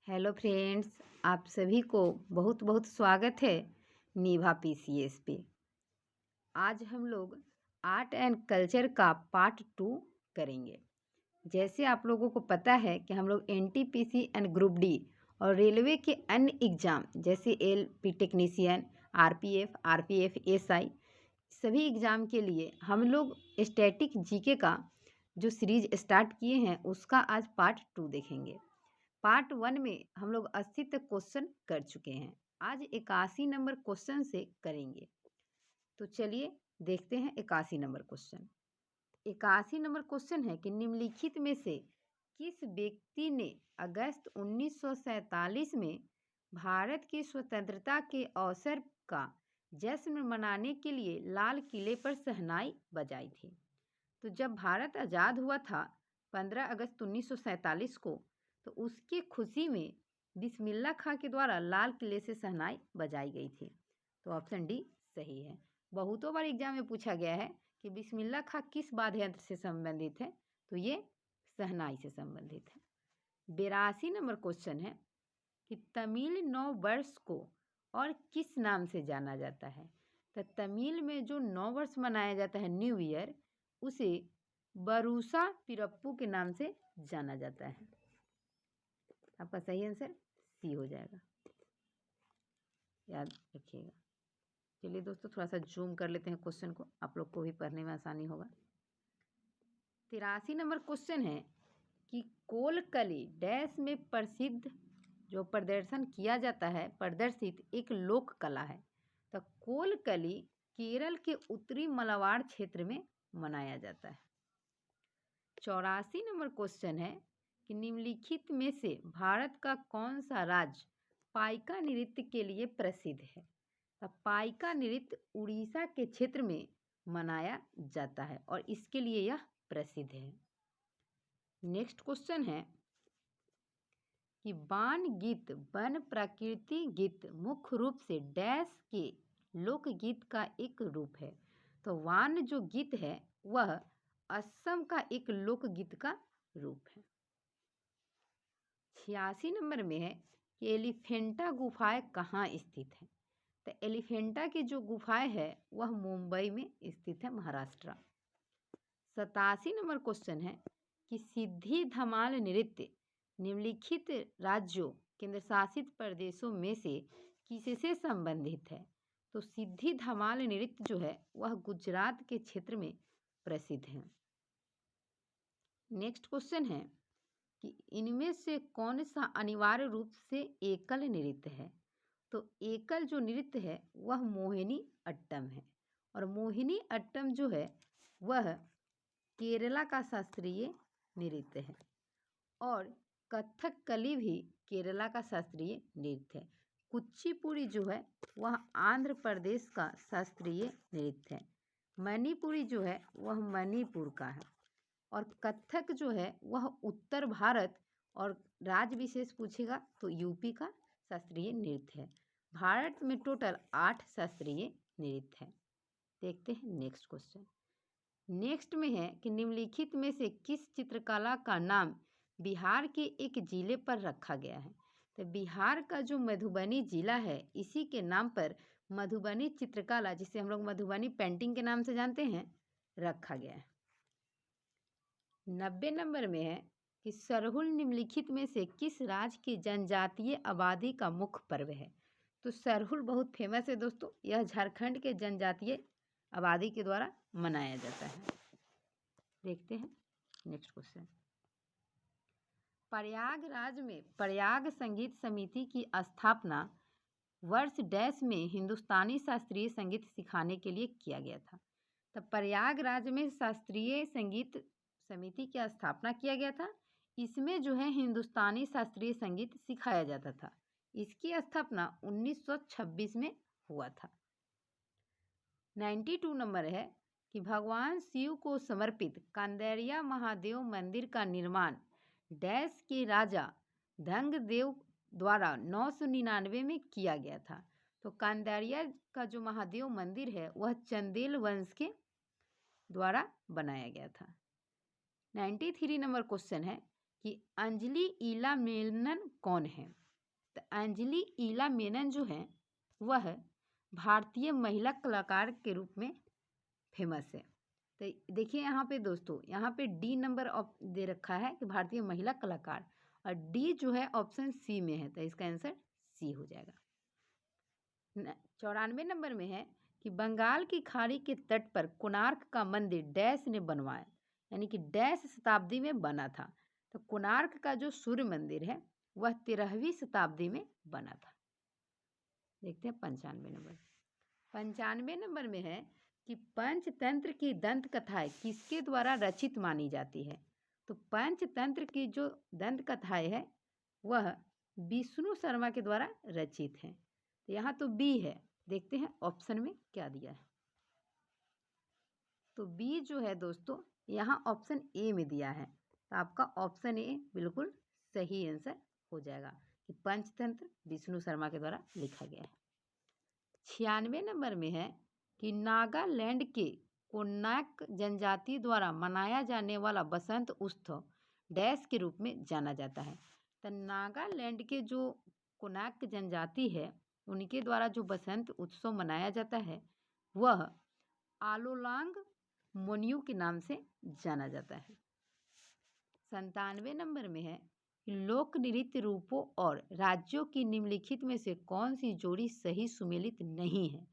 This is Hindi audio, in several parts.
हेलो फ्रेंड्स, आप सभी को बहुत बहुत स्वागत है निभा पीसीएस पे। आज हम लोग आर्ट एंड कल्चर का पार्ट 2 करेंगे। जैसे आप लोगों को पता है कि हम लोग एनटीपीसी एंड ग्रुप डी और रेलवे के अन्य एग्ज़ाम जैसे एलपी टेक्नीशियन, आरपीएफ, एसआई सभी एग्ज़ाम के लिए हम लोग स्टैटिक जीके का जो सीरीज स्टार्ट किए हैं उसका आज पार्ट 2 देखेंगे। पार्ट 1 में हम लोग 80 तक क्वेश्चन कर चुके हैं। आज 81 नंबर क्वेश्चन से करेंगे। तो चलिए देखते हैं 81 नंबर क्वेश्चन। 81 नंबर क्वेश्चन है कि निम्नलिखित में से किस व्यक्ति ने अगस्त 1947 में भारत की स्वतंत्रता के अवसर का जश्न मनाने के लिए लाल किले पर शहनाई बजाई थी। तो जब भारत आज़ाद हुआ था 15 अगस्त 1947 को, तो उसकी खुशी में बिस्मिल्लाह खां के द्वारा लाल किले से शहनाई बजाई गई थी। तो ऑप्शन डी सही है। बहुतों बार एग्जाम में पूछा गया है कि बिस्मिल्लाह खां किस वाद्य यंत्र से संबंधित है, तो ये शहनाई से संबंधित है। 82 नंबर क्वेश्चन है कि तमिल नव वर्ष को और किस नाम से जाना जाता है। तो तमिल में जो नव वर्ष मनाया जाता है न्यू ईयर, उसे बरूसा पिरप्पू के नाम से जाना जाता है। आपका सही आंसर सी हो जाएगा, याद रखिएगा। चलिए दोस्तों, थोड़ा सा जूम कर लेते हैं क्वेश्चन को, आप लोग को भी पढ़ने में आसानी होगा। 83 नंबर क्वेश्चन है कि कोलकली डैश में प्रसिद्ध जो प्रदर्शन किया जाता है, प्रदर्शित एक लोक कला है। तो कोलकली केरल के उत्तरी मलाबार क्षेत्र में मनाया जाता है। 84 नंबर क्वेश्चन है कि निम्नलिखित में से भारत का कौन सा राज्य पाइका नृत्य के लिए प्रसिद्ध है। तो पाइका नृत्य उड़ीसा के क्षेत्र में मनाया जाता है और इसके लिए यह प्रसिद्ध है। नेक्स्ट क्वेश्चन है कि बाण गीत वन प्रकृति गीत मुख्य रूप से डैश के लोकगीत का एक रूप है। तो वान जो गीत है वह असम का एक लोकगीत का रूप है। 86 नंबर में है कि एलिफेंटा गुफाएं कहाँ स्थित है। तो एलिफेंटा की जो गुफाएं है वह मुंबई में स्थित है, महाराष्ट्र। 87 नंबर क्वेश्चन है कि सिद्धि धमाल नृत्य निम्नलिखित राज्यों केंद्र शासित प्रदेशों में से किससे संबंधित है। तो सिद्धि धमाल नृत्य जो है वह गुजरात के क्षेत्र में प्रसिद्ध है। नेक्स्ट क्वेश्चन है कि इनमें से कौन सा अनिवार्य रूप से एकल नृत्य है। तो एकल जो नृत्य है वह मोहिनी अट्टम है, और मोहिनी अट्टम जो है वह केरला का शास्त्रीय नृत्य है, और कथकली भी केरला का शास्त्रीय नृत्य है। कुचिपुड़ी जो है वह आंध्र प्रदेश का शास्त्रीय नृत्य है। मणिपुरी जो है वह मणिपुर का है, और कथक जो है वह उत्तर भारत और राज्य विशेष पूछेगा तो यूपी का शास्त्रीय नृत्य है। भारत में टोटल 8 शास्त्रीय नृत्य है। देखते हैं नेक्स्ट क्वेश्चन। नेक्स्ट में है कि निम्नलिखित में से किस चित्रकला का नाम बिहार के एक जिले पर रखा गया है। तो बिहार का जो मधुबनी जिला है इसी के नाम पर मधुबनी चित्रकला, जिसे हम लोग मधुबनी पेंटिंग के नाम से जानते हैं, रखा गया है। 90 नंबर में है कि सरहुल निम्नलिखित में से किस राज्य की जनजातीय आबादी का मुख्य पर्व है। तो सरहुल बहुत फेमस है दोस्तों, यह झारखंड के जनजातीय आबादी के द्वारा मनाया जाता है। देखते हैं नेक्स्ट क्वेश्चन। प्रयागराज में प्रयाग संगीत समिति की स्थापना वर्ष डैश में हिंदुस्तानी शास्त्रीय संगीत सिखाने के लिए किया गया था। तो प्रयागराज में शास्त्रीय संगीत समिति की स्थापना किया गया था। इसमें जो है हिंदुस्तानी शास्त्रीय संगीत सिखाया जाता था। इसकी स्थापना 1926 में हुआ था। 92 नंबर है कि भगवान शिव को समर्पित कांदेरिया महादेव मंदिर का निर्माण डैश के राजा धंगदेव द्वारा 999 में किया गया था। तो कांदेरिया का जो महादेव मंदिर है वह चंदेल वंश के द्वारा बनाया गया था। 93 नंबर क्वेश्चन है कि अंजलि ईला मेनन कौन है। तो अंजलि ईला मेनन जो है वह भारतीय महिला कलाकार के रूप में फेमस है। तो देखिए यहाँ पे दोस्तों, यहाँ पे डी नंबर दे रखा है कि भारतीय महिला कलाकार, और डी जो है ऑप्शन सी में है, तो इसका आंसर सी हो जाएगा। 94 नंबर में है कि बंगाल की खाड़ी के तट पर कोणार्क का मंदिर डैश ने बनवाया, यानी कि डैश शताब्दी में बना था। तो कोणार्क का जो सूर्य मंदिर है वह 13वीं शताब्दी में बना था। देखते हैं 95 नंबर। 95 नंबर में है कि पंचतंत्र की दंत कथाएं किसके द्वारा रचित मानी जाती है। तो पंचतंत्र की जो दंत कथाएं है वह विष्णु शर्मा के द्वारा रचित हैं। तो यहाँ तो बी है, देखते हैं ऑप्शन में क्या दिया है। तो बी जो है दोस्तों यहाँ ऑप्शन ए में दिया है, तो आपका ऑप्शन ए बिल्कुल सही आंसर हो जाएगा कि पंचतंत्र विष्णु शर्मा के द्वारा लिखा गया है। 96 नंबर में है कि नागालैंड के कोनाक जनजाति द्वारा मनाया जाने वाला बसंत उत्सव डैश के रूप में जाना जाता है। तो नागालैंड के जो कोनाक जनजाति है उनके द्वारा जो बसंत उत्सव मनाया जाता है वह आलोलांग मोन्यू के नाम से जाना जाता है। 97 नंबर में है कि लोक नृत्य रूपों और राज्यों की निम्नलिखित में से कौन सी जोड़ी सही सुमेलित नहीं है।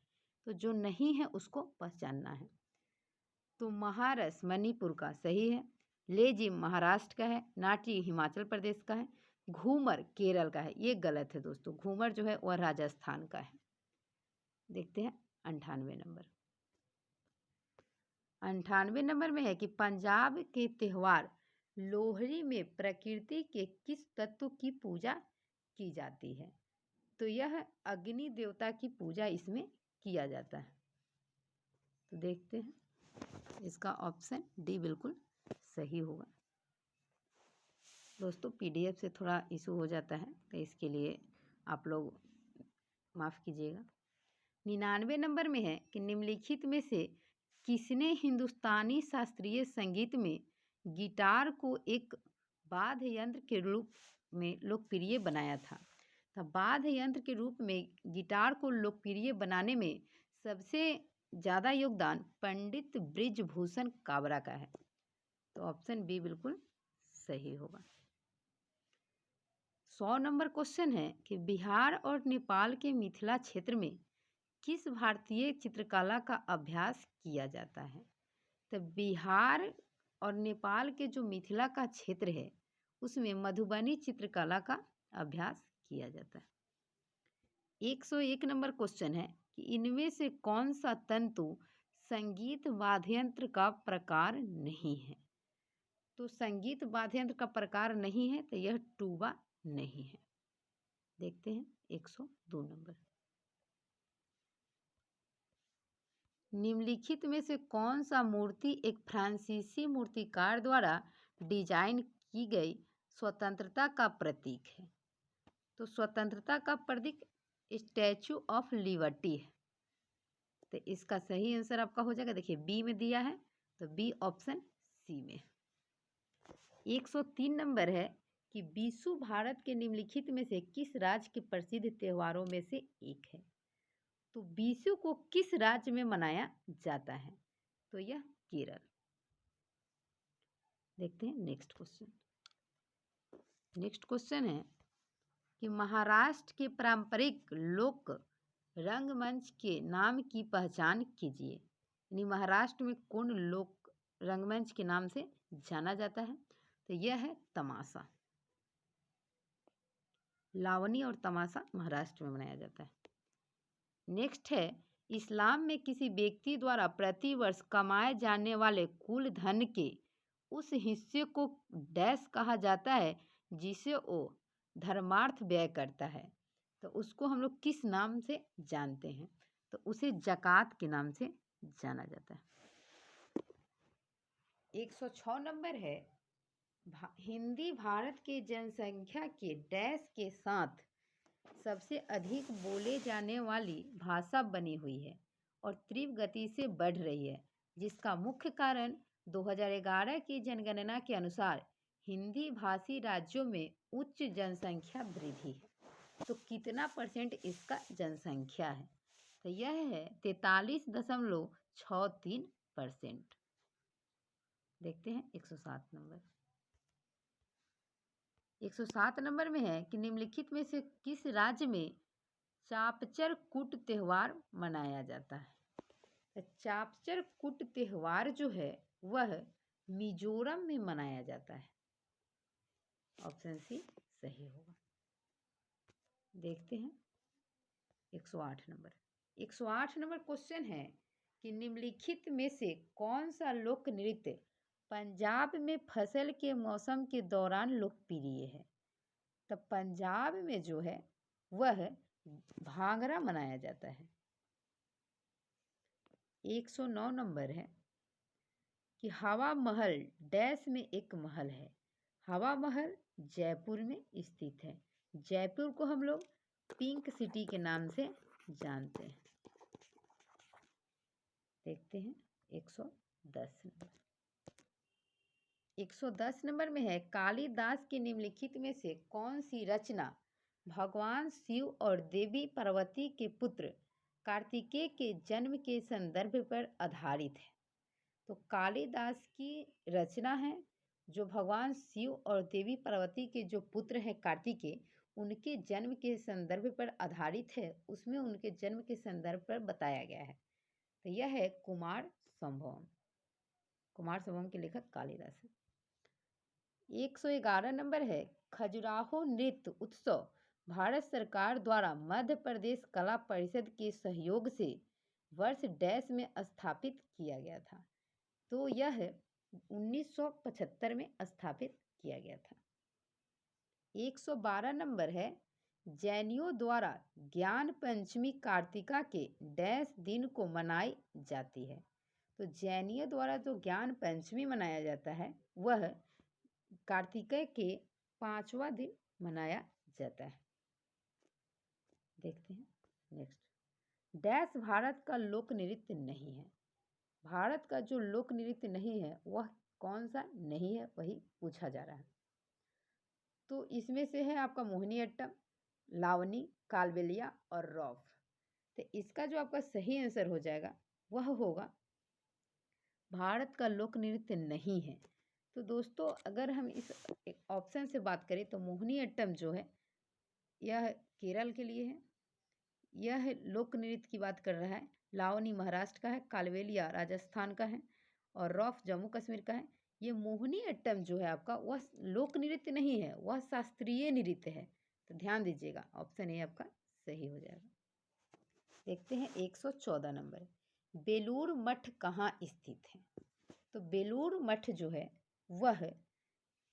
तो जो नहीं है उसको पहचानना है। तो महारस मणिपुर का सही है, लेजिम महाराष्ट्र का है, नाट्य हिमाचल प्रदेश का है, घूमर केरल का है। ये गलत है दोस्तों, घूमर जो है वह राजस्थान का है। देखते हैं 98 नंबर। 98 नंबर में है कि पंजाब के त्यौहार लोहड़ी में प्रकृति के किस तत्व की पूजा की जाती है। तो यह अग्नि देवता की पूजा इसमें किया जाता है। तो देखते हैं, इसका ऑप्शन डी बिल्कुल सही होगा। दोस्तों पीडीएफ से थोड़ा इशू हो जाता है, तो इसके लिए आप लोग माफ़ कीजिएगा। 99 नंबर में है कि निम्नलिखित में से किसने हिंदुस्तानी शास्त्रीय संगीत में गिटार को एक वाद्य यंत्र के रूप में लोकप्रिय बनाया था। तो वाद्य यंत्र के रूप में गिटार को लोकप्रिय बनाने में सबसे ज़्यादा योगदान पंडित बृजभूषण काबरा का है। तो ऑप्शन बी बिल्कुल सही होगा। 100 नंबर क्वेश्चन है कि बिहार और नेपाल के मिथिला क्षेत्र में किस भारतीय चित्रकला का अभ्यास किया जाता है। तो बिहार और नेपाल के जो मिथिला का क्षेत्र है उसमें मधुबनी चित्रकला का अभ्यास किया जाता है। 101 नंबर क्वेश्चन है कि इनमें से कौन सा तंतु संगीत वाद्ययंत्र का प्रकार नहीं है। तो संगीत वाद्ययंत्र का प्रकार नहीं है, तो यह टूबा नहीं है। देखते हैं 102 नंबर। निम्नलिखित में से कौन सा मूर्ति एक फ्रांसीसी मूर्तिकार द्वारा डिजाइन की गई स्वतंत्रता का प्रतीक है। तो स्वतंत्रता का प्रतीक स्टैचू ऑफ लिबर्टी है। तो इसका सही आंसर आपका हो जाएगा, देखिए बी में दिया है, तो बी ऑप्शन सी में। 103 नंबर है कि बीसू भारत के निम्नलिखित में से किस राज्य के प्रसिद्ध त्योहारों में से एक है। तो बीसू को किस राज्य में मनाया जाता है। तो यह केरल। देखते हैं नेक्स्ट क्वेश्चन। नेक्स्ट क्वेश्चन है कि महाराष्ट्र के पारंपरिक लोक रंगमंच के नाम की पहचान कीजिए। यानी महाराष्ट्र में कौन लोक रंगमंच के नाम से जाना जाता है। तो यह है तमाशा। लावनी और तमाशा महाराष्ट्र में मनाया जाता है। नेक्स्ट है इस्लाम में किसी व्यक्ति द्वारा प्रतिवर्ष कमाए जाने वाले कुल धन के उस हिस्से को डैश कहा जाता है जिसे वो धर्मार्थ व्यय करता है। तो उसको हम लोग किस नाम से जानते हैं। तो उसे ज़कात के नाम से जाना जाता है। 106 नंबर है हिंदी भारत के जनसंख्या के डैश के साथ सबसे अधिक बोले जाने वाली भाषा बनी हुई है और तीव्र गति से बढ़ रही है, जिसका मुख्य कारण 2011 की जनगणना के अनुसार हिंदी भाषी राज्यों में उच्च जनसंख्या वृद्धि है। तो कितना परसेंट इसका जनसंख्या है? तो यह है 43.63%। देखते हैं 107 नंबर। 107 नंबर में है कि निम्नलिखित में से किस राज्य में चापचर कूट त्योहार मनाया जाता है? तो चापचर कूट त्योहार जो है वह मिजोरम में मनाया जाता है। ऑप्शन सी सही होगा। देखते हैं 108 नंबर। 108 नंबर क्वेश्चन है कि निम्नलिखित में से कौन सा लोक नृत्य पंजाब में फसल के मौसम के दौरान लोकप्रिय है? तो पंजाब में जो है वह भांगड़ा मनाया जाता है। 109 नंबर है कि हवा महल डैश में एक महल है। हवा महल जयपुर में स्थित है। जयपुर को हम लोग पिंक सिटी के नाम से जानते हैं। देखते हैं 110 नंबर। 110 नंबर में है कालिदास की निम्नलिखित में से कौन सी रचना भगवान शिव और देवी पार्वती के पुत्र कार्तिकेय के जन्म के संदर्भ पर आधारित है? तो कालिदास की रचना है जो भगवान शिव और देवी पार्वती के जो पुत्र हैं कार्तिकेय, उनके जन्म के संदर्भ पर आधारित है। उसमें उनके जन्म के संदर्भ पर बताया गया है। तो यह है कुमार संभवम। कुमार संभवम के लेखक कालिदास है। 111 नंबर है खजुराहो नृत्य उत्सव भारत सरकार द्वारा मध्य प्रदेश कला परिषद के सहयोग से वर्ष डैश में स्थापित किया गया था। तो यह 1975 में स्थापित किया गया था। 112 नंबर है जैनियों द्वारा ज्ञान पंचमी कार्तिका के डैश दिन को मनाई जाती है। तो जैनियों द्वारा जो ज्ञान पंचमी मनाया जाता है वह कार्तिकेय के 5वां दिन मनाया जाता है। देखते हैं नेक्स्ट। डैश भारत का लोक नृत्य नहीं है। भारत का जो लोक नृत्य नहीं है वह कौन सा नहीं है, वही पूछा जा रहा है। तो इसमें से है आपका मोहिनी अट्टम, लावनी, कालबेलिया और रौफ। तो इसका जो आपका सही आंसर हो जाएगा वह होगा भारत का लोक नृत्य नहीं है। तो दोस्तों अगर हम इस ऑप्शन से बात करें तो मोहिनी अट्टम जो है यह केरल के लिए है। यह लोक नृत्य की बात कर रहा है। लावनी महाराष्ट्र का है, कालबेलिया राजस्थान का है और रौफ जम्मू कश्मीर का है। ये मोहिनी अट्टम जो है आपका वह लोक नृत्य नहीं है, वह शास्त्रीय नृत्य है। तो ध्यान दीजिएगा, ऑप्शन ए आपका सही हो जाएगा। देखते हैं 114 नंबर। बेलूर मठ कहाँ स्थित है? तो बेलूर मठ जो है वह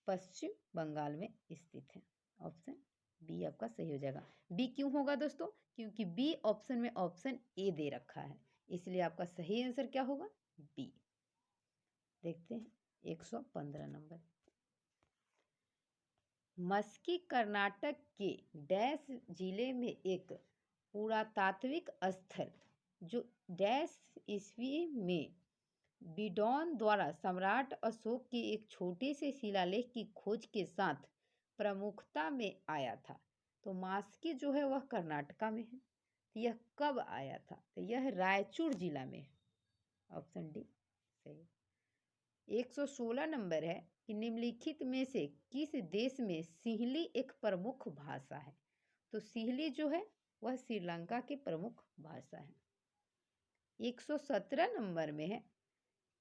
पश्चिम बंगाल में स्थित है। ऑप्शन बी आपका सही हो जाएगा। बी क्यों होगा दोस्तों? क्योंकि बी ऑप्शन में ऑप्शन ए दे रखा है, इसलिए आपका सही आंसर क्या होगा? बी। देखते हैं 115 नंबर। मस्की कर्नाटक के डैश जिले में एक पुरातात्विक स्थल जो डैश ईस्वी में बिडौन द्वारा सम्राट अशोक के एक छोटे से शिलालेख की खोज के साथ प्रमुखता में आया था। तो मास्की जो है वह कर्नाटका में है। तो यह कब आया था? तो यह रायचूर जिला में है। ऑप्शन डी सही। 116 नंबर है कि निम्नलिखित में से किस देश में सिंहली एक प्रमुख भाषा है? तो सिंहली जो है वह श्रीलंका की प्रमुख भाषा है। 117 नंबर में है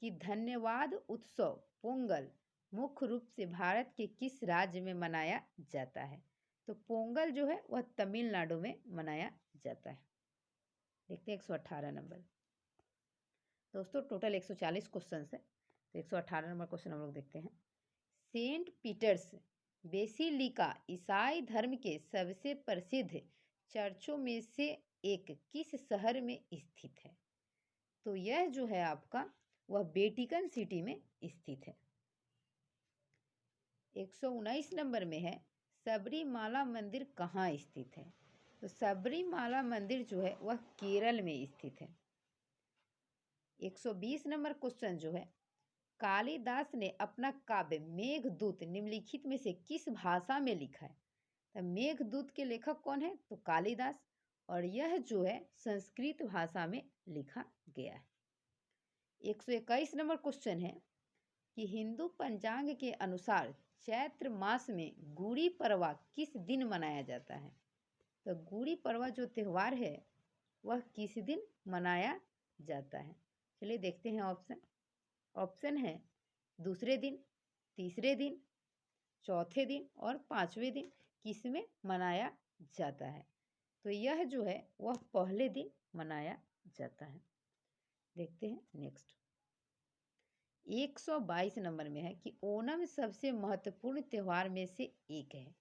कि धन्यवाद उत्सव पोंगल मुख्य रूप से भारत के किस राज्य में मनाया जाता है? तो पोंगल जो है वह तमिलनाडु में मनाया जाता है। देखते हैं 118 नंबर। दोस्तों टोटल 140 क्वेश्चन है, तो 118 नंबर क्वेश्चन हम लोग देखते हैं। सेंट पीटर्स बेसिलिका ईसाई धर्म के सबसे प्रसिद्ध चर्चों में से एक किस शहर में स्थित है? तो यह जो है आपका वह वेटिकन सिटी में स्थित है। 119 नंबर में है सबरीमाला मंदिर कहाँ स्थित है? तो सबरीमाला मंदिर जो है वह केरल में स्थित है। 120 नंबर क्वेश्चन जो है कालिदास ने अपना काव्य मेघदूत निम्नलिखित में से किस भाषा में लिखा है? तो मेघदूत के लेखक कौन है? तो कालिदास। और यह जो है संस्कृत भाषा में लिखा गया है। 121 नंबर क्वेश्चन है कि हिंदू पंचांग के अनुसार चैत्र मास में गुड़ी पड़वा किस दिन मनाया जाता है? तो गुड़ी पड़वा जो त्यौहार है वह किस दिन मनाया जाता है? चलिए देखते हैं ऑप्शन। ऑप्शन है दूसरे दिन, तीसरे दिन, चौथे दिन और पांचवें दिन किस में मनाया जाता है? तो यह जो है वह पहले दिन मनाया जाता है। देखते हैं नेक्स्ट। 122 नंबर में है कि ओणम सबसे महत्वपूर्ण त्यौहार में से एक है।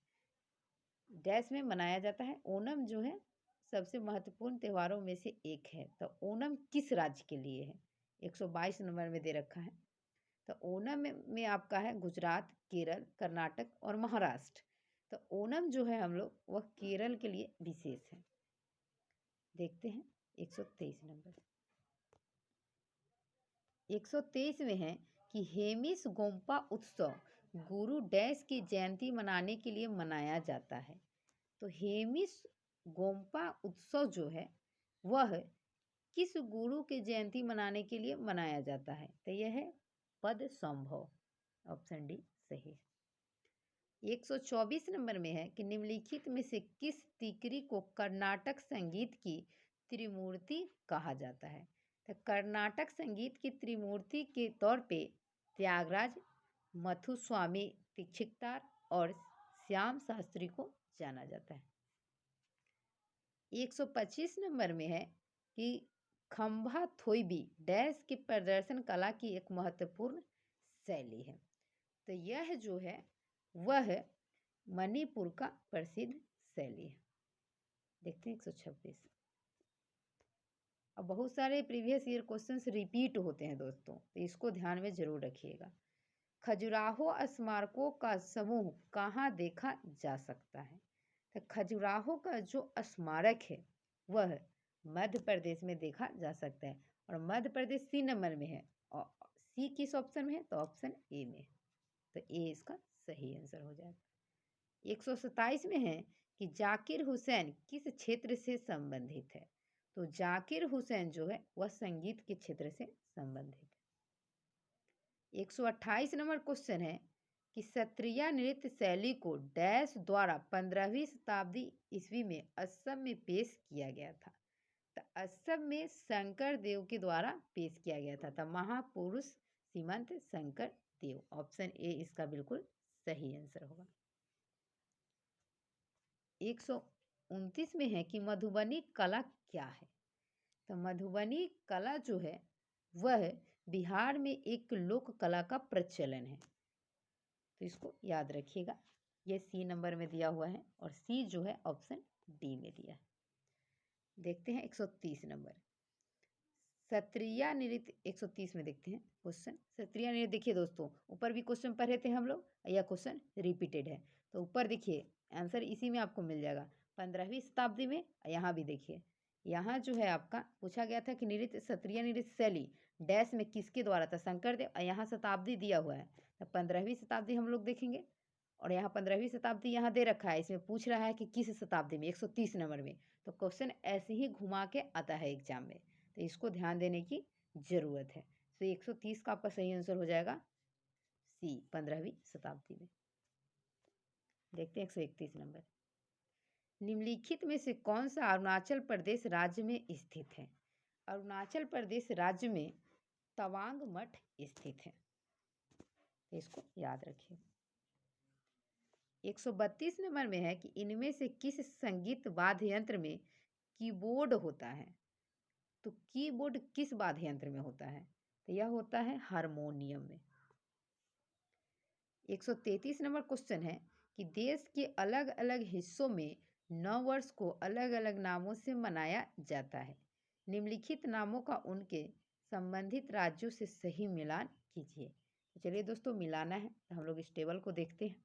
डैश में मनाया जाता है। ओणम जो है सबसे महत्वपूर्ण त्योहारों में से एक है। तो ओणम किस राज्य के लिए है? 122 नंबर में दे रखा है। तो ओणम में आपका है गुजरात, केरल, कर्नाटक और महाराष्ट्र। तो ओणम जो है हम लोग वह केरल के लिए विशेष है। देखते हैं 123 नंबर। 123 में है कि हेमिस गोम्पा उत्सव गुरु डैश की जयंती मनाने के लिए मनाया जाता है। तो हेमिस गोम्पा उत्सव जो है वह किस गुरु की जयंती मनाने के लिए मनाया जाता है? तो यह है पद्मसंभव। ऑप्शन डी सही है। 124 नंबर में है कि निम्नलिखित में से किस तिकरी को कर्नाटक संगीत की त्रिमूर्ति कहा जाता है? तो कर्नाटक संगीत की त्रिमूर्ति के तौर पे त्यागराज, मथुस्वामी दीक्षितार और श्याम शास्त्री को जाना जाता है। 125 नंबर में है कि खंभा थोइबी डैश की प्रदर्शन कला की एक महत्वपूर्ण शैली है। तो यह जो है वह मणिपुर का प्रसिद्ध शैली है। देखते हैं 126। अब बहुत सारे प्रीवियस ईयर क्वेश्चंस रिपीट होते हैं दोस्तों, तो इसको ध्यान में जरूर रखिएगा। खजुराहो स्मारकों का समूह कहाँ देखा जा सकता है? तो खजुराहो का जो स्मारक है वह मध्य प्रदेश में देखा जा सकता है। और मध्य प्रदेश सी नंबर में है। और सी किस ऑप्शन में है? तो ऑप्शन ए में। तो ए इसका सही आंसर हो जाएगा। 127 में है कि जाकिर हुसैन किस क्षेत्र से संबंधित है? तो जाकिर हुसैन जो है वह संगीत के क्षेत्र से संबंधित है। 128 नंबर क्वेश्चन है कि सत्रिया नृत्य शैली को डैश द्वारा 15वीं शताब्दी ईस्वी में असम में पेश किया गया था। तो असम में शंकर देव के द्वारा पेश किया गया था। तो महापुरुष श्रीमंत शंकर देव। ऑप्शन ए इसका बिल्कुल सही आंसर होगा। 129 में है कि मधुबनी कला क्या है? तो मधुबनी कला जो है वह बिहार में एक लोक कला का प्रचलन है। तो इसको याद रखिएगा। ये सी नंबर में दिया हुआ है और सी जो है ऑप्शन डी में दिया है। देखते हैं 130 नंबर। सत्रिया नृत्य 130 में देखते हैं क्वेश्चन। सत्रिया नृत्य देखिए दोस्तों, ऊपर भी क्वेश्चन पढ़े थे हम लोग, यह क्वेश्चन रिपीटेड है। तो ऊपर देखिए आंसर इसी में आपको मिल जाएगा 15वीं शताब्दी में। यहाँ भी देखिए, यहाँ जो है आपका पूछा गया था कि नृत्य सत्रिया नृत्य शैली डैश में किसके द्वारा था? शंकरदेव। और यहाँ शताब्दी दिया हुआ है तो 15वीं शताब्दी हम लोग देखेंगे। और यहाँ 15वीं शताब्दी यहाँ दे रखा है, इसमें पूछ रहा है कि किस शताब्दी में, 130 नंबर में। तो क्वेश्चन ऐसे ही घुमा के आता है एग्जाम में, तो इसको ध्यान देने की ज़रूरत है। तो 130 का आपका सही आंसर हो जाएगा सी, 15वीं शताब्दी में। देखते हैं 131 नंबर। निम्नलिखित में से कौन सा अरुणाचल प्रदेश राज्य में स्थित है? अरुणाचल प्रदेश राज्य में तवांग मठ स्थित है। इसको याद रखिए। 132 नंबर में है कि इनमें से किस संगीत वाद्य यंत्र में कीबोर्ड होता है? तो कीबोर्ड किस वाद्य यंत्र में होता है? तो यह होता है हारमोनियम में। 133 नंबर क्वेश्चन है कि देश के अलग अलग हिस्सों में नव वर्ष को अलग अलग नामों से मनाया जाता है। निम्नलिखित नामों का उनके संबंधित राज्यों से सही मिलान कीजिए। तो चलिए दोस्तों मिलाना है, तो हम लोग इस टेबल को देखते हैं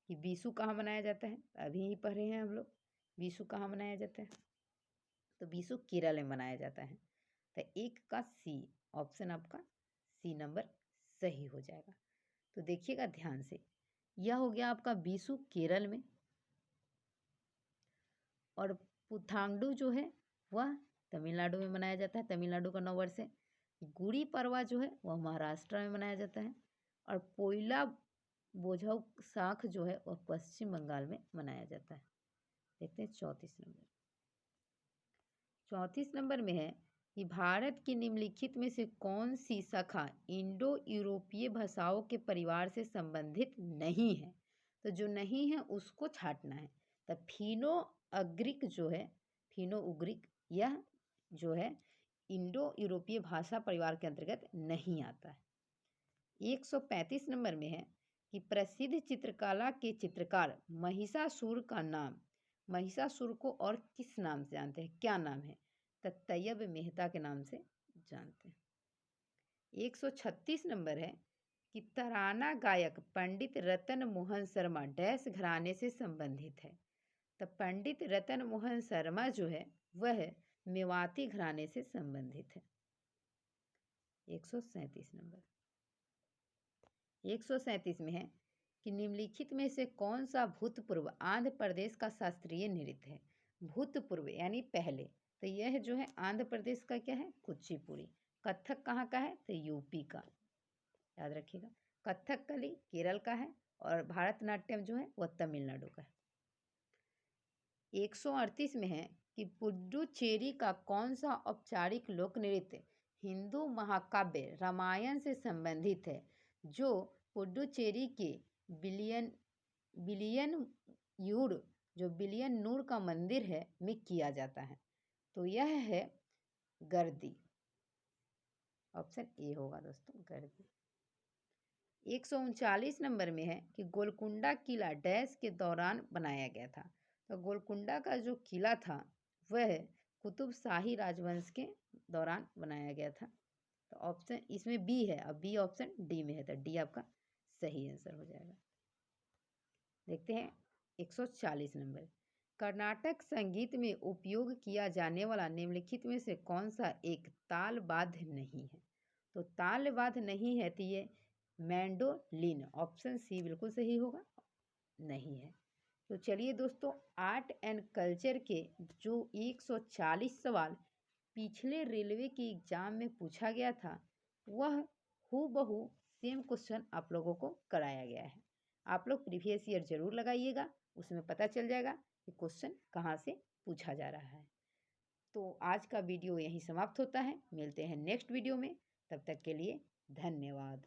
कि बीसू कहाँ मनाया जाता है। अभी ही पढ़े हैं हम लोग बीसू कहाँ मनाया जाता है। तो बीसू केरल में मनाया जाता है। तो एक का सी, ऑप्शन आपका सी नंबर सही हो जाएगा। तो देखिएगा ध्यान से, यह हो गया आपका बीसू केरल में, और पुथांगडू जो है वह तमिलनाडु में मनाया जाता है, तमिलनाडु का नववर्ष है। गुड़ी पड़वा जो है वह महाराष्ट्र में मनाया जाता है, और पोइला बोझाग जो है वह पश्चिम बंगाल में मनाया जाता है। देखते हैं 34 नंबर में है कि भारत की निम्नलिखित में से कौन सी शाखा इंडो यूरोपीय भाषाओं के परिवार से संबंधित नहीं है। तो जो नहीं है उसको छांटना है। तो फिनो अग्रिक जो है, फिनो उग्रिक, यह जो है इंडो यूरोपीय भाषा परिवार के अंतर्गत नहीं आता है। 135 नंबर में है कि प्रसिद्ध चित्रकला के चित्रकार महिषासुर का नाम, महिषासुर को और किस नाम से जानते हैं, क्या नाम है? तो तैयब मेहता के नाम से जानते हैं। 136 नंबर है कि तराना गायक पंडित रतन मोहन शर्मा डैश घराने से संबंधित है। तो पंडित रतन मोहन शर्मा जो है वह मेवाती घराने से संबंधित है। 137 नंबर, 137 में है कि निम्नलिखित में से कौन सा भूतपूर्व आंध्र प्रदेश का शास्त्रीय नृत्य है। भूतपूर्व यानी पहले, तो यह जो है आंध्र प्रदेश का क्या है, कुचिपुड़ी। कथक कहाँ का है, तो यूपी का, याद रखिएगा। कथकली केरल का है, और भारतनाट्यम जो है वह तमिलनाडु का है। 138 में है कि पुडुचेरी का कौन सा औपचारिक लोक नृत्य हिंदू महाकाव्य रामायण से संबंधित है, जो पुडुचेरी के बिलियनूर का मंदिर है में किया जाता है। तो यह है गर्दी, ऑप्शन ए होगा दोस्तों, गर्दी। 139 नंबर में है कि गोलकुंडा किला डैश के दौरान बनाया गया था। तो गोलकुंडा का जो किला था वह कुतुब शाही राजवंश के दौरान बनाया गया था। तो ऑप्शन इसमें बी है, अब बी ऑप्शन डी में है, तो डी आपका सही आंसर हो जाएगा। देखते हैं 140 नंबर, कर्नाटक संगीत में उपयोग किया जाने वाला निम्नलिखित में से कौन सा एक तालवाद्य नहीं है। तो तालवाद्य नहीं है तो ये मैंडोलिन, ऑप्शन सी बिल्कुल सही होगा, नहीं है। तो चलिए दोस्तों, आर्ट एंड कल्चर के जो 140 सवाल पिछले रेलवे के एग्जाम में पूछा गया था वह हूबहू सेम क्वेश्चन आप लोगों को कराया गया है। आप लोग प्रीवियस ईयर जरूर लगाइएगा, उसमें पता चल जाएगा कि क्वेश्चन कहाँ से पूछा जा रहा है। तो आज का वीडियो यहीं समाप्त होता है, मिलते हैं नेक्स्ट वीडियो में, तब तक के लिए धन्यवाद।